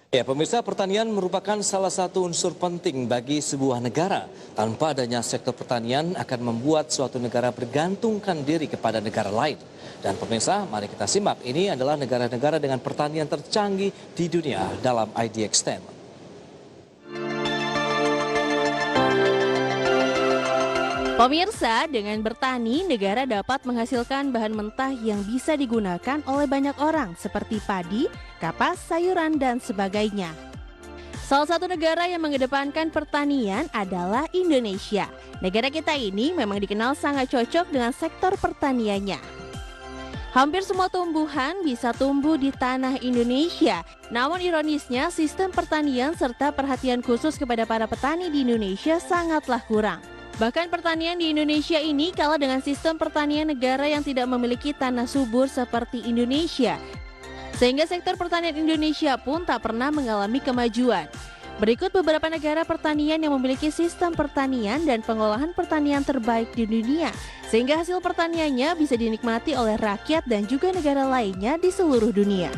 Ya, pemirsa, pertanian merupakan salah satu unsur penting bagi sebuah negara. Tanpa adanya sektor pertanian akan membuat suatu negara bergantungkan diri kepada negara lain. Dan pemirsa, mari kita simak. Ini adalah negara-negara dengan pertanian tercanggih di dunia dalam IDX 10. Pemirsa, dengan bertani, negara dapat menghasilkan bahan mentah yang bisa digunakan oleh banyak orang seperti padi, kapas, sayuran, dan sebagainya. Salah satu negara yang mengedepankan pertanian adalah Indonesia. Negara kita ini memang dikenal sangat cocok dengan sektor pertaniannya. Hampir semua tumbuhan bisa tumbuh di tanah Indonesia. Namun ironisnya, sistem pertanian serta perhatian khusus kepada para petani di Indonesia sangatlah kurang. Bahkan pertanian di Indonesia ini kalah dengan sistem pertanian negara yang tidak memiliki tanah subur seperti Indonesia. Sehingga sektor pertanian Indonesia pun tak pernah mengalami kemajuan. Berikut beberapa negara pertanian yang memiliki sistem pertanian dan pengolahan pertanian terbaik di dunia. Sehingga hasil pertaniannya bisa dinikmati oleh rakyat dan juga negara lainnya di seluruh dunia.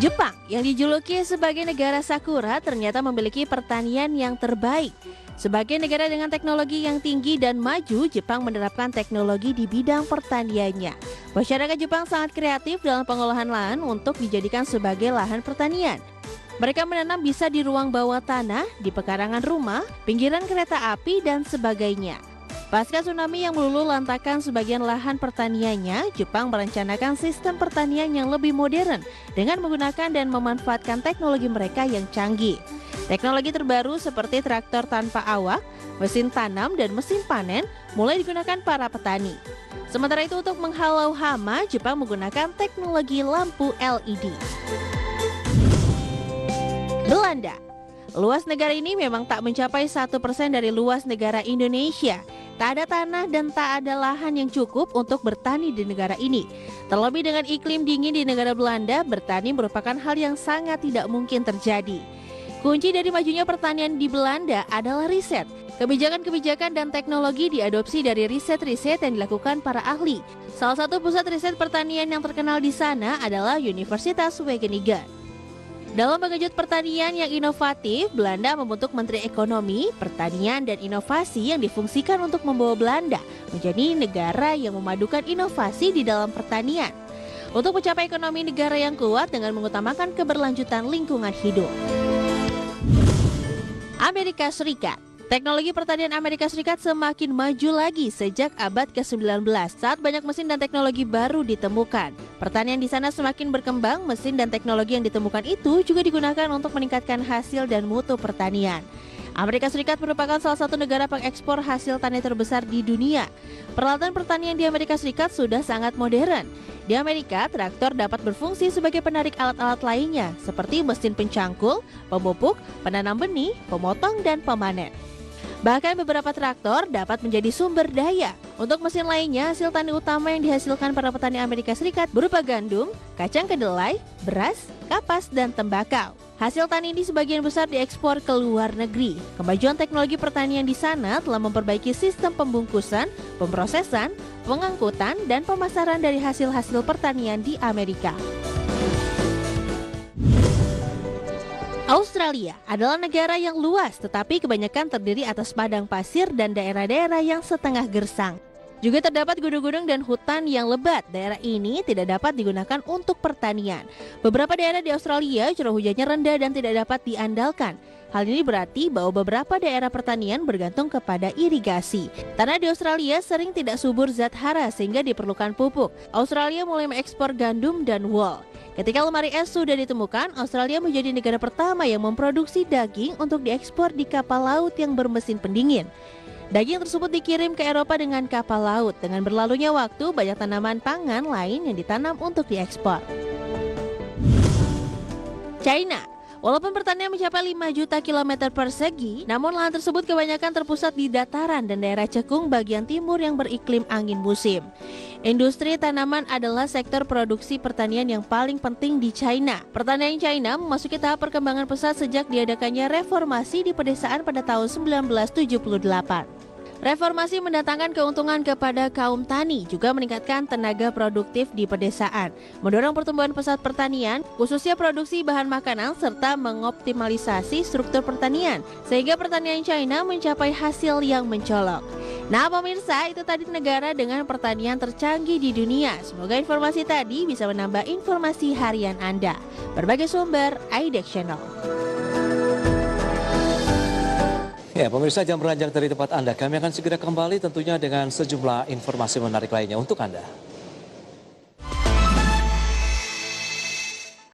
Jepang yang dijuluki sebagai negara Sakura ternyata memiliki pertanian yang terbaik. Sebagai negara dengan teknologi yang tinggi dan maju, Jepang menerapkan teknologi di bidang pertaniannya. Masyarakat Jepang sangat kreatif dalam pengolahan lahan untuk dijadikan sebagai lahan pertanian. Mereka menanam bisa di ruang bawah tanah, di pekarangan rumah, pinggiran kereta api, dan sebagainya. Pasca tsunami yang meluluh lantakan sebagian lahan pertaniannya, Jepang merencanakan sistem pertanian yang lebih modern dengan menggunakan dan memanfaatkan teknologi mereka yang canggih. Teknologi terbaru seperti traktor tanpa awak, mesin tanam, dan mesin panen mulai digunakan para petani. Sementara itu untuk menghalau hama, Jepang menggunakan teknologi lampu LED. Belanda. Luas negara ini memang tak mencapai 1% dari luas negara Indonesia. Tak ada tanah dan tak ada lahan yang cukup untuk bertani di negara ini. Terlebih dengan iklim dingin di negara Belanda, bertani merupakan hal yang sangat tidak mungkin terjadi. Kunci dari majunya pertanian di Belanda adalah riset. Kebijakan-kebijakan dan teknologi diadopsi dari riset-riset yang dilakukan para ahli. Salah satu pusat riset pertanian yang terkenal di sana adalah Universitas Wageningen. Dalam mengejut pertanian yang inovatif, Belanda membentuk Menteri Ekonomi, Pertanian, dan Inovasi yang difungsikan untuk membawa Belanda menjadi negara yang memadukan inovasi di dalam pertanian. Untuk mencapai ekonomi negara yang kuat dengan mengutamakan keberlanjutan lingkungan hidup. Amerika Serikat. Teknologi pertanian Amerika Serikat semakin maju lagi sejak abad ke-19 saat banyak mesin dan teknologi baru ditemukan. Pertanian di sana semakin berkembang, mesin dan teknologi yang ditemukan itu juga digunakan untuk meningkatkan hasil dan mutu pertanian. Amerika Serikat merupakan salah satu negara pengekspor hasil tani terbesar di dunia. Peralatan pertanian di Amerika Serikat sudah sangat modern. Di Amerika, traktor dapat berfungsi sebagai penarik alat-alat lainnya seperti mesin pencangkul, pemupuk, penanam benih, pemotong, dan pemanen. Bahkan beberapa traktor dapat menjadi sumber daya. Untuk mesin lainnya, hasil tani utama yang dihasilkan para petani Amerika Serikat berupa gandum, kacang kedelai, beras, kapas, dan tembakau. Hasil tani ini sebagian besar diekspor ke luar negeri. Kemajuan teknologi pertanian di sana telah memperbaiki sistem pembungkusan, pemrosesan, pengangkutan, dan pemasaran dari hasil-hasil pertanian di Amerika. Australia adalah negara yang luas tetapi kebanyakan terdiri atas padang pasir dan daerah-daerah yang setengah gersang. Juga terdapat gunung-gunung dan hutan yang lebat. Daerah ini tidak dapat digunakan untuk pertanian. Beberapa daerah di Australia curah hujannya rendah dan tidak dapat diandalkan. Hal ini berarti bahwa beberapa daerah pertanian bergantung kepada irigasi. Tanah di Australia sering tidak subur zat hara sehingga diperlukan pupuk. Australia mulai mengekspor gandum dan wool. Ketika lemari es sudah ditemukan, Australia menjadi negara pertama yang memproduksi daging untuk diekspor di kapal laut yang bermesin pendingin. Daging tersebut dikirim ke Eropa dengan kapal laut. Dengan berlalunya waktu, banyak tanaman pangan lain yang ditanam untuk diekspor. China. Walaupun pertanian mencapai 5 juta kilometer persegi, namun lahan tersebut kebanyakan terpusat di dataran dan daerah cekung bagian timur yang beriklim angin musim. Industri tanaman adalah sektor produksi pertanian yang paling penting di China. Pertanian China memasuki tahap perkembangan pesat sejak diadakannya reformasi di pedesaan pada tahun 1978. Reformasi mendatangkan keuntungan kepada kaum tani, juga meningkatkan tenaga produktif di pedesaan, mendorong pertumbuhan pesat pertanian, khususnya produksi bahan makanan, serta mengoptimalisasi struktur pertanian, sehingga pertanian China mencapai hasil yang mencolok. Nah pemirsa, itu tadi negara dengan pertanian tercanggih di dunia. Semoga informasi tadi bisa menambah informasi harian Anda. Berbagai sumber, IDEX Channel. Ya, pemirsa, jam beranjak dari tempat Anda. Kami akan segera kembali tentunya dengan sejumlah informasi menarik lainnya untuk Anda.